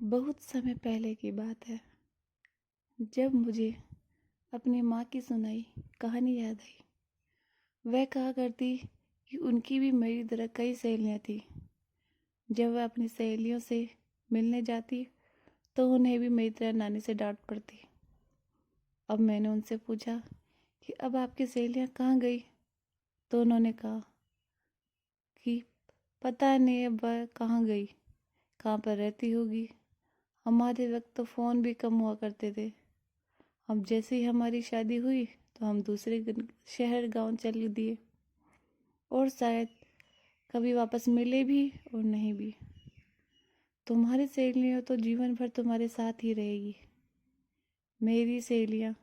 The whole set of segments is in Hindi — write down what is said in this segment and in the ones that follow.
बहुत समय पहले की बात है, जब मुझे अपनी माँ की सुनाई कहानी याद आई। वह कहा करती कि उनकी भी मेरी तरह कई सहेलियाँ थीं। जब वह अपनी सहेलियों से मिलने जाती तो उन्हें भी मेरी तरह नानी से डांट पड़ती। अब मैंने उनसे पूछा कि अब आपकी सहेलियाँ कहाँ गई, तो उन्होंने कहा कि पता नहीं अब वह कहाँ गई, कहाँ पर रहती होगी। हमारे वक्त तो फ़ोन भी कम हुआ करते थे। अब जैसे ही हमारी शादी हुई तो हम दूसरे शहर गांव चल दिए, और शायद कभी वापस मिले भी और नहीं भी। तुम्हारी सहेलियाँ तो जीवन भर तुम्हारे साथ ही रहेगी। मेरी सहेलियाँ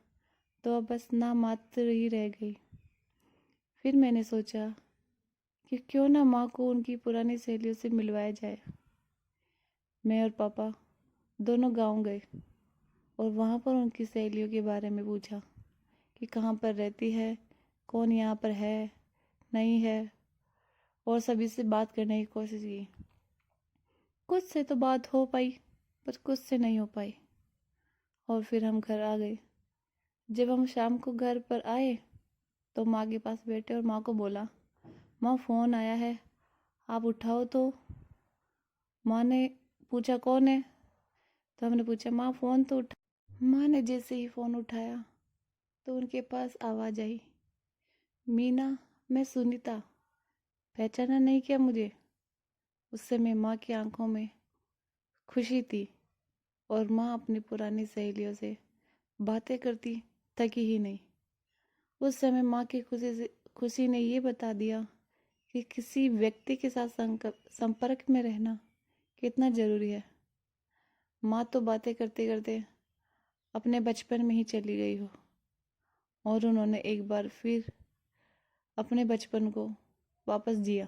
तो अब बस नाम मात्र ही रह गई। फिर मैंने सोचा कि क्यों ना माँ को उनकी पुरानी सहेलियों से मिलवाया जाए। मैं और पापा दोनों गांव गए और वहाँ पर उनकी सहेलियों के बारे में पूछा कि कहाँ पर रहती है, कौन यहाँ पर है, नहीं है, और सभी से बात करने की कोशिश की। कुछ से तो बात हो पाई, पर कुछ से नहीं हो पाई। और फिर हम घर आ गए। जब हम शाम को घर पर आए तो माँ के पास बैठे और माँ को बोला, माँ फ़ोन आया है, आप उठाओ तो। माँ ने पूछा कौन है, तो हमने पूछा माँ फ़ोन तो उठा। माँ ने जैसे ही फ़ोन उठाया तो उनके पास आवाज़ आई, मीना, मैं सुनीता, पहचाना नहीं क्या मुझे? उस समय माँ की आंखों में खुशी थी और माँ अपनी पुरानी सहेलियों से बातें करती थकी ही नहीं। उस समय माँ की खुशी ने ये बता दिया कि किसी व्यक्ति के साथ संपर्क में रहना कितना ज़रूरी है। माँ तो बातें करते करते अपने बचपन में ही चली गई हो, और उन्होंने एक बार फिर अपने बचपन को वापस जिया।